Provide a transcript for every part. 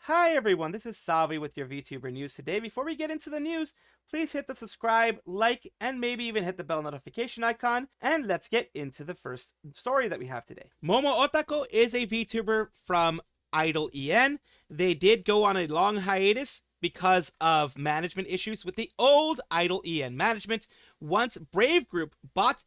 Hi everyone, this is Salvi with your VTuber news today. Before we get into the news, please hit the subscribe, like, and maybe even hit the bell notification icon, and let's get into the first story that we have today. Momo Otako is a VTuber from Idol EN. They did go on a long hiatus because of management issues with the old Idol EN management. Once Brave Group bought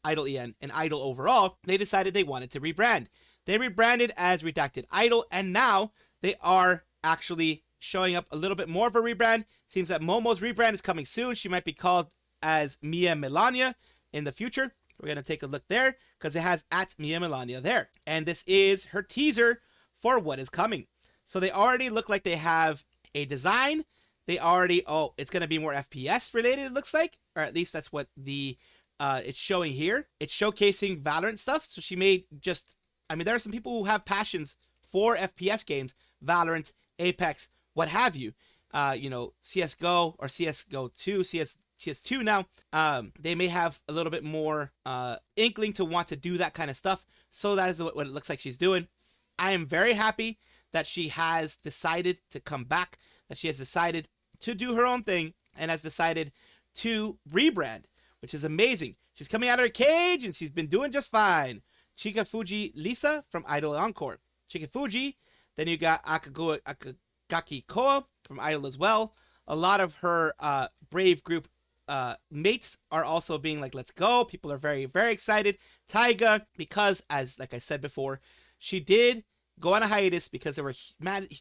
Idol EN, and Idol overall, they decided they wanted to rebrand. They rebranded as Redacted Idol, and now they are actually showing up a little bit more of a rebrand. Seems that Momo's rebrand is coming soon. She might be called as Mia Melania in the future. We're going to take a look there because it has at Mia Melania there. And this is her teaser for what is coming. So they already look like they have a design. They already, it's going to be more FPS related, it looks like. Or at least that's what it's showing here. It's showcasing Valorant stuff. So she made there are some people who have passions for FPS games, Valorant, Apex, what have you. CSGO or CSGO 2, CS2 now. They may have a little bit more inkling to want to do that kind of stuff. So that is what it looks like she's doing. I am very happy that she has decided to come back, that she has decided to do her own thing, and has decided to rebrand, which is amazing. She's coming out of her cage, and she's been doing just fine. Chikafuji Lisa from Idol Encore. Chikafuji, then you got Akagaki Koa from Idol as well. A lot of her Brave Group mates are also being like, let's go. People are very, very excited. Taiga, because, like I said before, she did go on a hiatus because there were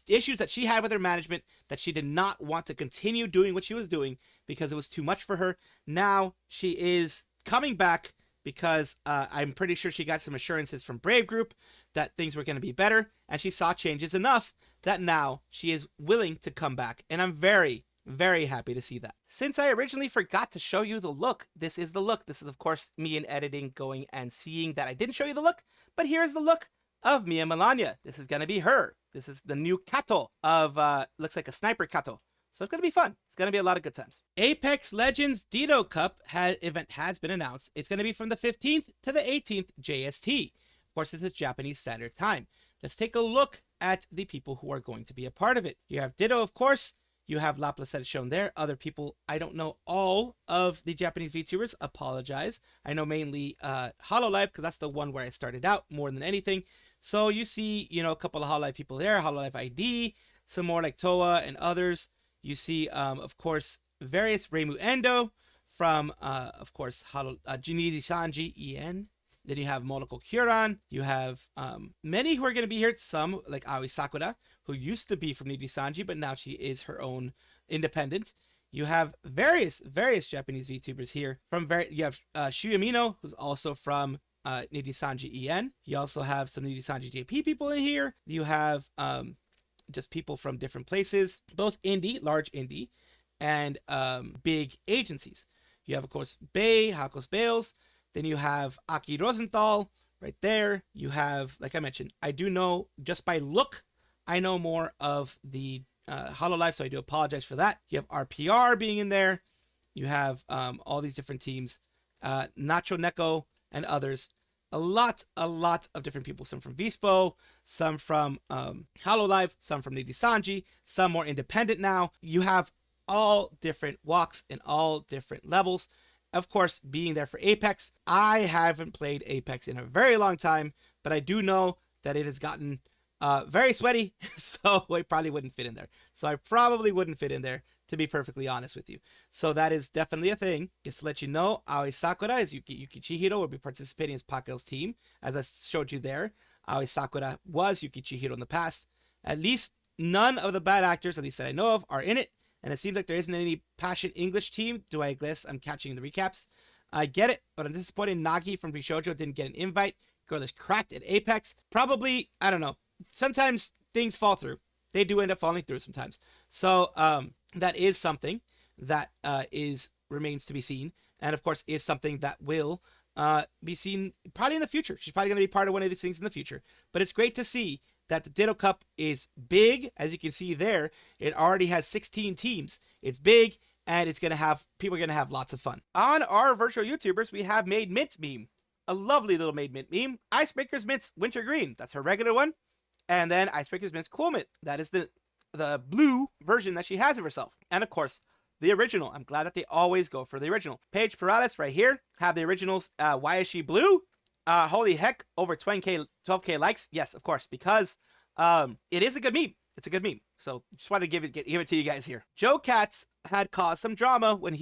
issues that she had with her management that she did not want to continue doing what she was doing because it was too much for her. Now she is coming back because I'm pretty sure she got some assurances from Brave Group that things were going to be better, and she saw changes enough that now she is willing to come back, and I'm very, very happy to see that. Since I originally forgot to show you the look, this is the look. This is, of course, me in editing going and seeing that I didn't show you the look, but here's the look of Mia Melania. This is going to be her. This is the new Kato of, looks like a sniper Kato. So it's going to be fun. It's going to be a lot of good times. Apex Legends Dtto Cup event has been announced. It's going to be from the 15th to the 18th JST. Of course, it's a Japanese Standard Time. Let's take a look at the people who are going to be a part of it. You have Dtto, of course. You have La Placetta shown there. Other people, I don't know all of the Japanese VTubers. Apologize. I know mainly hololive because that's the one where I started out more than anything. So you see, a couple of hololive people there. Hololive ID, some more like Toa and others. You see, of course, various Reimu Endo from, of course, nijisanji En. Then you have Monoko Kyoran. You have many who are going to be here. Some, like Aoi Sakura, who used to be from nijisanji, but now she is her own independent. You have various Japanese VTubers here. You have Shuyamino, who's also from nijisanji En. You also have some nijisanji JP people in here. You have just people from different places, both indie, large indie, and big agencies. You have, of course, Bay, Hakos Bales. Then you have Aki Rosenthal right there. You have, like I mentioned, I do know, just by look, I know more of the hololive, so I do apologize for that. You have RPR being in there. You have all these different teams, Nacho Neko and others. A lot of different people. Some from Vispo, some from hololive, some from nijisanji, some more independent now. You have all different walks and all different levels. Of course, being there for Apex. I haven't played Apex in a very long time, but I do know that it has gotten very sweaty, so I probably wouldn't fit in there. To be perfectly honest with you. So that is definitely a thing. Just to let you know, Aoi Sakura is Yuki Chihiro will be participating as Pakel's team, as I showed you there. Aoi Sakura was Yuki Chihiro in the past. At least none of the bad actors, at least that I know of, are in it. And it seems like there isn't any Passion English team. Do I guess I'm catching the recaps? I get it, but I'm disappointed Nagi from Rishoujo didn't get an invite. Girl is cracked at Apex. Probably, I don't know. Sometimes things fall through. They do end up falling through sometimes. So, that is something that remains to be seen, and of course is something that will be seen probably in the future. She's probably going to be part of one of these things in the future. But it's great to see that the Dtto Cup is big. As you can see there, it already has 16 teams. It's big, and people are going to have lots of fun. On our virtual YouTubers, we have Made Mint meme. A lovely little Made Mint meme. Icebreaker's Mint's Winter Green. That's her regular one. And then Icebreaker's Miss Coolmint. That is the blue version that she has of herself. And of course, the original. I'm glad that they always go for the original. Paige Perales right here have the originals. Why is she blue? Holy heck, over 12K likes. Yes, of course, because it is a good meme. It's a good meme. So just wanted to give it to you guys here. Jocat had caused some drama when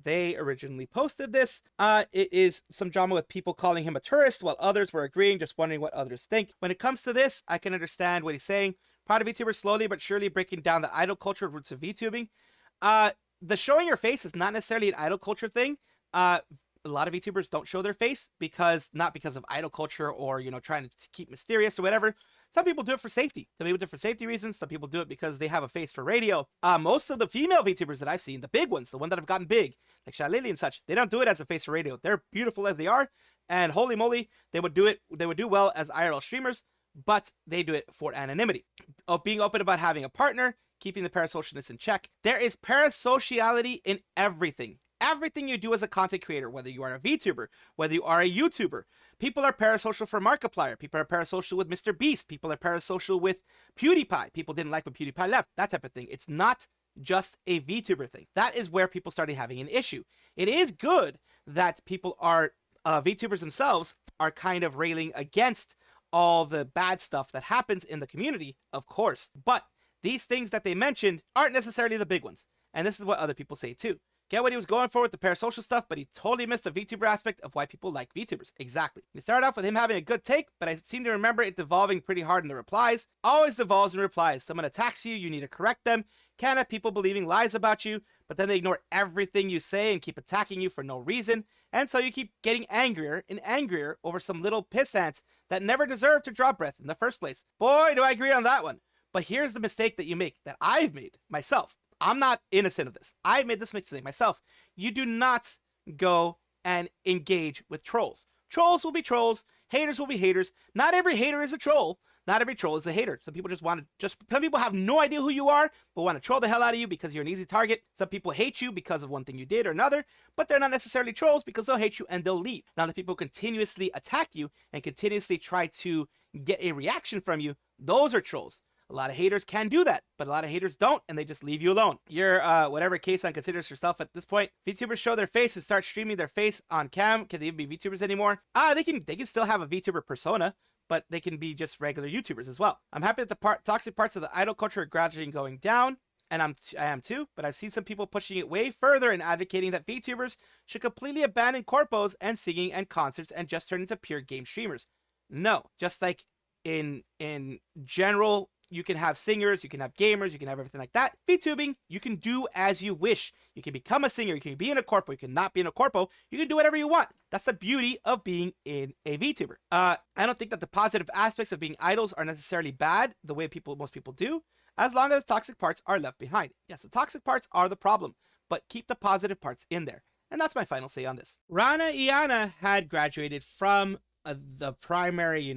they originally posted this. It is some drama with people calling him a tourist while others were agreeing, just wondering what others think. When it comes to this, I can understand what he's saying. Proud of VTubers slowly but surely breaking down the idol culture roots of VTubing. The showing your face is not necessarily an idol culture thing. A lot of VTubers don't show their face not because of idol culture or, trying to keep mysterious or whatever. Some people do it for safety. Some people do it for safety reasons. Some people do it because they have a face for radio. Most of the female VTubers that I've seen, the big ones, the ones that have gotten big, like Shalili and such, they don't do it as a face for radio. They're beautiful as they are, and holy moly, they would do well as IRL streamers, but they do it for anonymity. Being open about having a partner, keeping the parasocialness in check. There is parasociality in everything. Everything you do as a content creator, whether you are a VTuber, whether you are a YouTuber. People are parasocial for Markiplier. People are parasocial with Mr. Beast. People are parasocial with PewDiePie. People didn't like when PewDiePie left. That type of thing. It's not just a VTuber thing. That is where people started having an issue. It is good that people are, VTubers themselves, are kind of railing against all the bad stuff that happens in the community, of course. But these things that they mentioned aren't necessarily the big ones. And this is what other people say too. Get what he was going for with the parasocial stuff, but he totally missed the VTuber aspect of why people like VTubers. Exactly. It started off with him having a good take, but I seem to remember it devolving pretty hard in the replies. Always devolves in replies. Someone attacks you, you need to correct them. Can't have people believing lies about you, but then they ignore everything you say and keep attacking you for no reason. And so you keep getting angrier and angrier over some little piss ants that never deserved to draw breath in the first place. Boy, do I agree on that one. But here's the mistake that you make, that I've made myself. I'm not innocent of this. I've made this mistake myself. You do not go and engage with trolls. Trolls will be trolls. Haters will be haters. Not every hater is a troll. Not every troll is a hater. Some people some people have no idea who you are, but want to troll the hell out of you because you're an easy target. Some people hate you because of one thing you did or another, but they're not necessarily trolls because they'll hate you and they'll leave. Now, the people continuously attack you and continuously try to get a reaction from you, those are trolls. A lot of haters can do that, but a lot of haters don't, and they just leave you alone. You're, whatever K-san considers herself at this point. VTubers show their face and start streaming their face on cam. Can they even be VTubers anymore? They can still have a VTuber persona, but they can be just regular YouTubers as well. I'm happy that the toxic parts of the idol culture are gradually going down, and I am too, but I've seen some people pushing it way further and advocating that VTubers should completely abandon corpos and singing and concerts and just turn into pure game streamers. No, just like in general, you can have singers, you can have gamers, you can have everything like that. VTubing, you can do as you wish. You can become a singer, you can be in a corpo, you can not be in a corpo, you can do whatever you want. That's the beauty of being in a VTuber. I don't think that the positive aspects of being idols are necessarily bad, the way most people do, as long as toxic parts are left behind. Yes, the toxic parts are the problem, but keep the positive parts in there. And that's my final say on this. Rana Ianna had graduated from the primary,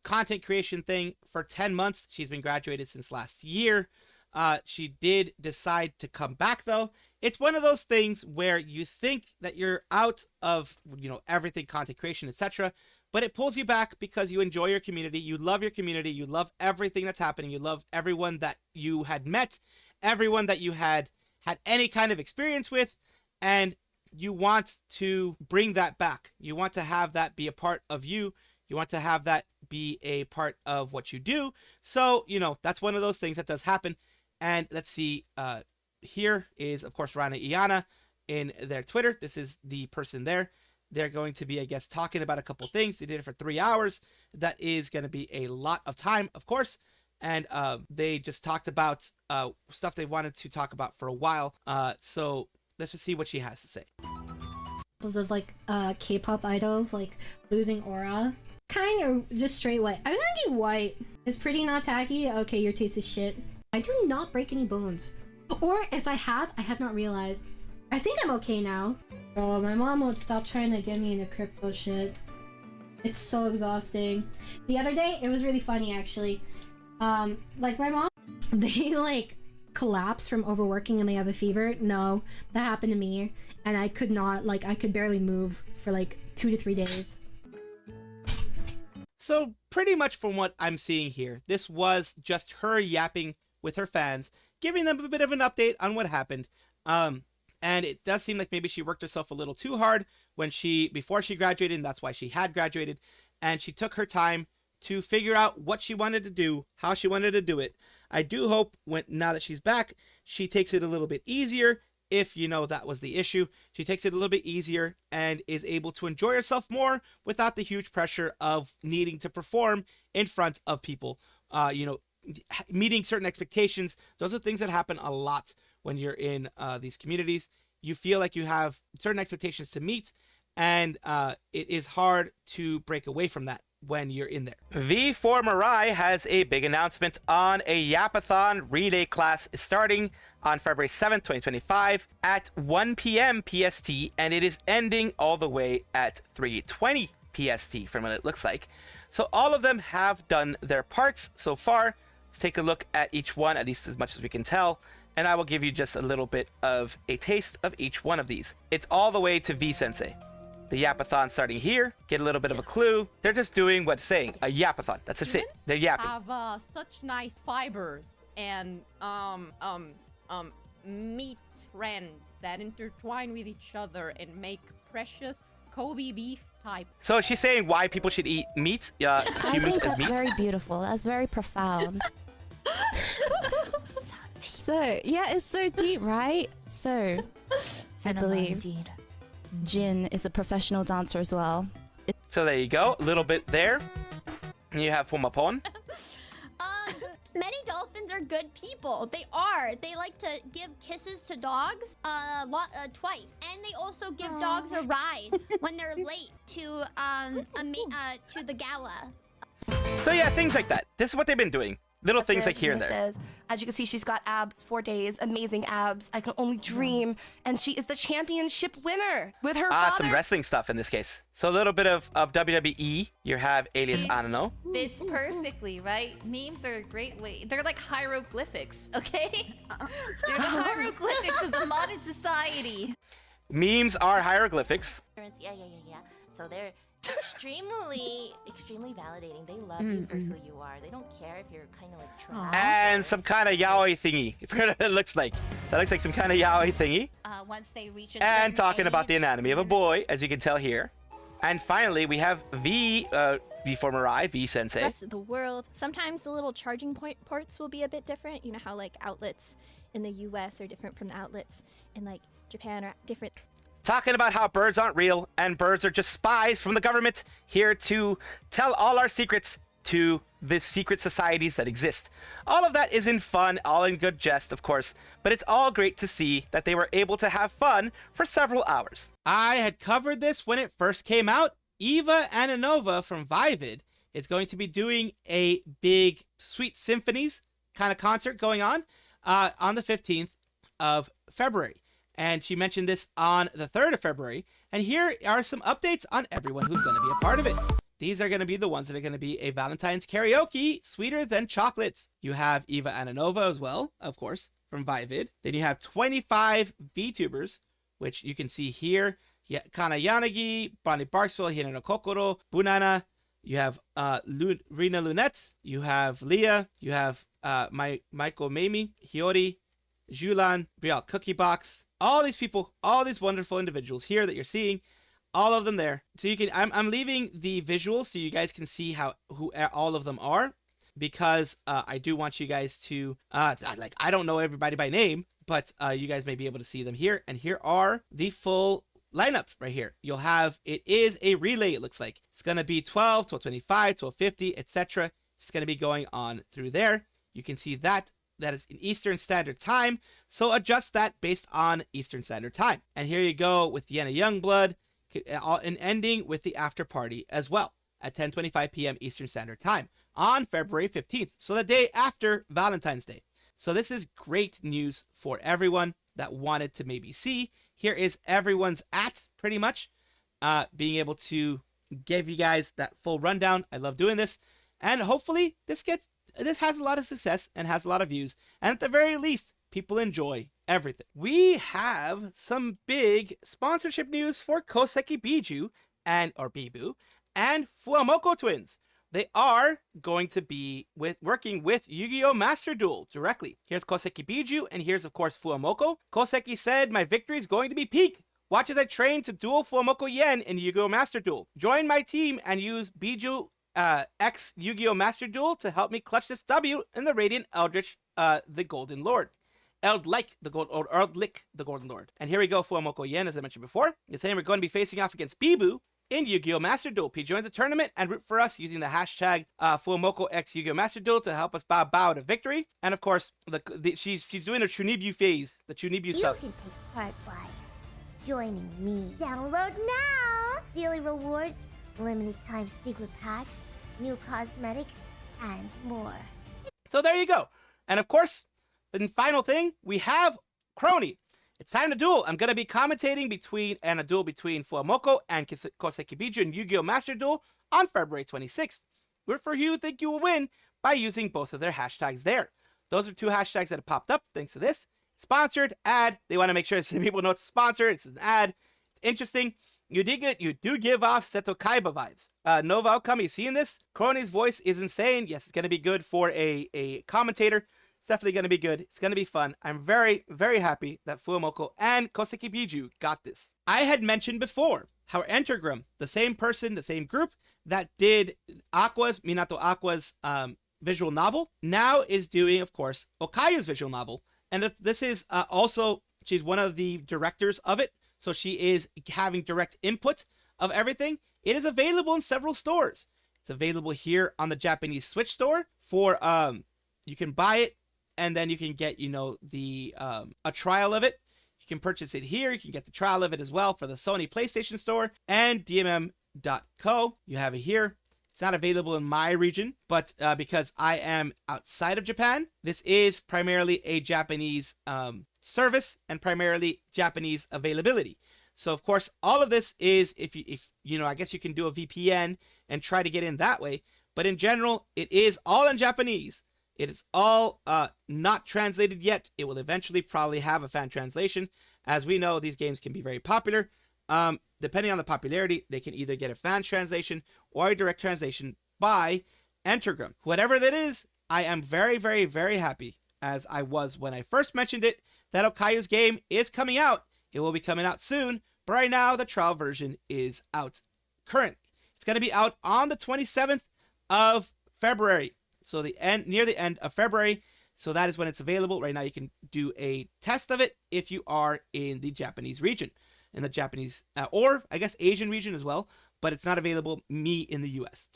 content creation thing for 10 months. She's been graduated since last year. She did decide to come back though. It's one of those things where you think that you're out of, everything, content creation, etc. But it pulls you back because you enjoy your community. You love your community. You love everything that's happening. You love everyone that you had met, everyone that you had any kind of experience with, and you want to bring that back. You want to have that be a part of you. You want to have that be a part of what you do. So, that's one of those things that does happen. And let's see, here is, of course, Rana Ianna in their Twitter. This is the person there. They're going to be, I guess, talking about a couple things. They did it for 3 hours. That is going to be a lot of time, of course. And they just talked about stuff they wanted to talk about for a while. So let's just see what she has to say. Of K-pop idols losing aura, kind of just straight white. I was thinking white is pretty not tacky. Okay, your taste is shit. I do not break any bones, or if I have not realized. I think I'm okay now. Bro, my mom won't stop trying to get me into crypto shit. It's so exhausting. The other day it was really funny actually. My mom, they collapse from overworking and they have a fever. No, that happened to me, and I could not, I could barely move for 2 to 3 days. So pretty much from what I'm seeing here, this was just her yapping with her fans, giving them a bit of an update on what happened. And it does seem like maybe she worked herself a little too hard before she graduated, and that's why she had graduated. And she took her time to figure out what she wanted to do, how she wanted to do it. I do hope now that she's back, she takes it a little bit easier. If that was the issue, she takes it a little bit easier and is able to enjoy herself more without the huge pressure of needing to perform in front of people. Meeting certain expectations. Those are things that happen a lot when you're in these communities. You feel like you have certain expectations to meet, and it is hard to break away from that when you're in there. V4Mirai has a big announcement on a Yap-a-thon relay class starting on February 7th, 2025 at 1 p.m. PST, and it is ending all the way at 3:20 PST from what it looks like. So all of them have done their parts so far. Let's take a look at each one, at least as much as we can tell, and I will give you just a little bit of a taste of each one of these. It's all the way to V-Sensei. The Yap-a-thon starting here, get a little bit of a clue. They're just doing what's saying, a Yap-a-thon. That's just it. They're yapping. Have such nice fibers and meat trends that intertwine with each other and make precious Kobe beef type. So she's saying why people should eat meat, humans I think as that's meat. very beautiful. That's very profound. So yeah, it's so deep, right? So I believe indeed. Jin is a professional dancer as well. So there you go, a little bit there. You have Fumapon. Many dolphins are good people. They are. They like to give kisses to dogs twice, and they also give dogs a ride when they're late to the gala. So yeah, things like that. This is what they've been doing. Little things like here and there. Says, as you can see, she's got abs for days, amazing abs. I can only dream. And she is the championship winner with her father. Some wrestling stuff in this case. So a little bit of WWE. You have Alias Anano. Fits perfectly, right? Memes are a great way. They're like hieroglyphics, okay? They're the hieroglyphics of the modern society. Memes are hieroglyphics. Yeah. So they're extremely validating. They love you for who you are. They don't care if you're kind of like trash. And some kind of yaoi thingy. I forget what it looks like. That looks like some kind of yaoi thingy. Once they reach a And certain talking about the age, anatomy of a boy, as you can tell here. And finally, we have V4Mirai, V-Sensei. Rest of the world. Sometimes the little charging ports will be a bit different. You know how like outlets in the US are different from the outlets in like Japan are different. Talking about how birds aren't real and birds are just spies from the government here to tell all our secrets to the secret societies that exist. All of that is in fun, all in good jest, of course, but it's all great to see that they were able to have fun for several hours. I had covered this when it first came out. Eva Ananova from Vivid is going to be doing a big Sweet Symphonies kind of concert going on the 15th of February. And she mentioned this on the 3rd of February. And here are some updates on everyone who's going to be a part of it. These are going to be the ones that are going to be a Valentine's karaoke, Sweeter Than Chocolates. You have Eva Ananova as well, of course, from Vivid. Then you have 25 VTubers, which you can see here. Kana Yanagi, Bonnie Barksville, Hinano Kokoro, Bunana. You have Rina Lunette. You have Leah. You have Maiko Mamie, Hiyori, Julan, Brielle Cookie Box, all these people, all these wonderful individuals here that you're seeing, all of them there. So you can, I'm leaving the visuals so you guys can see who all of them are, because I do want you guys to, I don't know everybody by name, but you guys may be able to see them here. And here are the full lineups right here. You'll have, it is a relay, it looks like. It's going to be 12, 12:25, 12:50, etc. It's going to be going on through there. You can see that is in Eastern Standard Time, so adjust that based on Eastern Standard Time. And here you go with Yenna Youngblood, and ending with the after party as well at 10:25 p.m. Eastern Standard Time on February 15th, so the day after Valentine's Day. So this is great news for everyone that wanted to maybe see. Here is everyone's pretty much, being able to give you guys that full rundown. I love doing this, and hopefully this has a lot of success and has a lot of views, and at the very least, people enjoy everything. We have some big sponsorship news for Koseki Biju or BIboo and Fuwamoco twins. they are going to be working with Yu-Gi-Oh! Master Duel directly. Here's Koseki Biju, and here's, of course, Fuwamoco. Koseki said, "My victory is going to be peak. Watch as I train to duel Fuwamoco Yen in Yu-Gi-Oh! Master Duel. Join my team and use Biju X Yu-Gi-Oh! Master Duel to help me clutch this W in the Radiant Eldritch, the Golden Lord. Eldlik, the Golden Lord." And here we go, Fuwamoco Yen, as I mentioned before. He's saying we're going to be facing off against BIboo in Yu-Gi-Oh! Master Duel. Please join the tournament and root for us using the hashtag Fuwamoco X Yu-Gi-Oh! Master Duel to help us bow to victory. And of course, she's doing her Chunibu phase, the Chunibu stuff. You can take part by joining me. Download now! Daily rewards, limited time secret packs, new cosmetics, and more. So there you go. And of course, the final thing, we have Crony. It's time to duel. I'm going to be commentating a duel between Fuwamoco and Koseki Biju in Yu-Gi-Oh! Master Duel on February 26th. Root for who you think you will win by using both of their hashtags there. Those are two hashtags that have popped up thanks to this. Sponsored, ad. They want to make sure that people know it's sponsored. It's an ad. It's interesting. You do give off Seto Kaiba vibes. Nova Outcome, you seeing this? Crony's voice is insane. Yes, it's going to be good for a commentator. It's definitely going to be good. It's going to be fun. I'm very, very happy that Fuwamoco and Koseki Biju got this. I had mentioned before how Entergram, the same person, the same group that did Minato Aqua's visual novel, now is doing, of course, Okayu's visual novel. And this is also, she's one of the directors of it. So she is having direct input of everything. It is available in several stores. It's available here on the Japanese Switch store for, you can buy it. And then you can get, a trial of it. You can purchase it here. You can get the trial of it as well for the Sony PlayStation Store and DMM.co. You have it here. It's not available in my region, but because I am outside of Japan, this is primarily a Japanese service and primarily Japanese availability. So of course, all of this is if I guess you can do a VPN and try to get in that way. But in general, it is all in Japanese. It is all not translated yet. It will eventually probably have a fan translation. As we know, these games can be very popular. Depending on the popularity, they can either get a fan translation or a direct translation by Entergram. Whatever that is, I am very, very, very happy, as I was when I first mentioned it, that Okayu's game is coming out. It will be coming out soon, but right now the trial version is out currently. It's going to be out on the 27th of February. So near the end of February. So that is when it's available. Right now you can do a test of it if you are in the Japanese region. In the Japanese, or I guess Asian region as well. But it's not available to me in the US.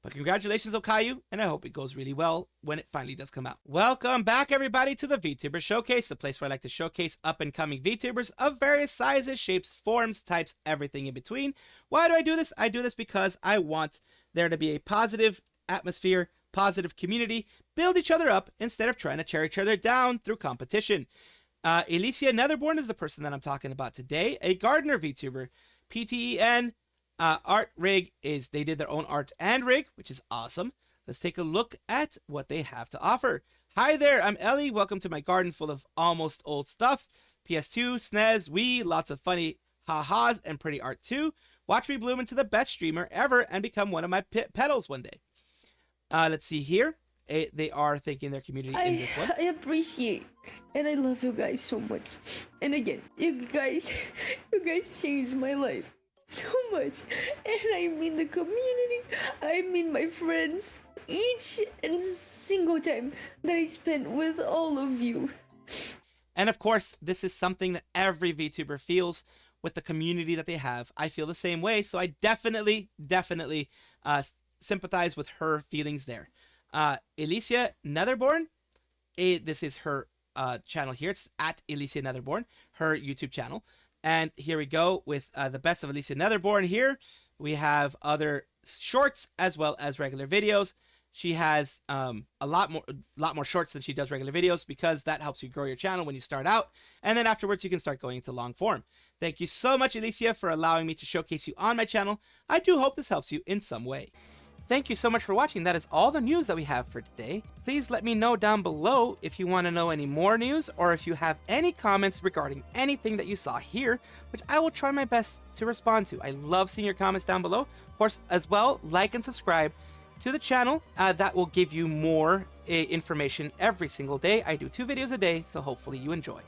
But congratulations, Okayu. And I hope it goes really well when it finally does come out. Welcome back, everybody, to the VTuber Showcase. The place where I like to showcase up-and-coming VTubers of various sizes, shapes, forms, types, everything in between. Why do I do this? I do this because I want there to be a positive atmosphere, positive community, build each other up instead of trying to tear each other down through competition. Elysia Netherborn is the person that I'm talking about today, a gardener VTuber. PTEN Art Rig they did their own art and rig, which is awesome. Let's take a look at what they have to offer. Hi there, I'm Ellie. Welcome to my garden full of almost old stuff. PS2, SNES, Wii, lots of funny ha-has and pretty art too. Watch me bloom into the best streamer ever and become one of my petals one day. Let's see here. They are thanking their community in this one. I appreciate and I love you guys so much. And again, you guys changed my life so much. And I mean the community, I mean my friends, each and single time that I spent with all of you. And of course, this is something that every VTuber feels with the community that they have. I feel the same way, so I definitely sympathize with her feelings there. Elysia Netherborn, this is her channel here. It's at Elysia Netherborn, her YouTube channel. And here we go with the best of Elysia Netherborn here. We have other shorts as well as regular videos. She has a lot more shorts than she does regular videos because that helps you grow your channel when you start out. And then afterwards, you can start going into long form. Thank you so much, Elysia, for allowing me to showcase you on my channel. I do hope this helps you in some way. Thank you so much for watching. That is all the news that we have for today. Please let me know down below if you want to know any more news or if you have any comments regarding anything that you saw here, which I will try my best to respond to. I love seeing your comments down below. Of course, as well, like and subscribe to the channel. That will give you more information every single day. I do 2 videos a day, so hopefully you enjoy.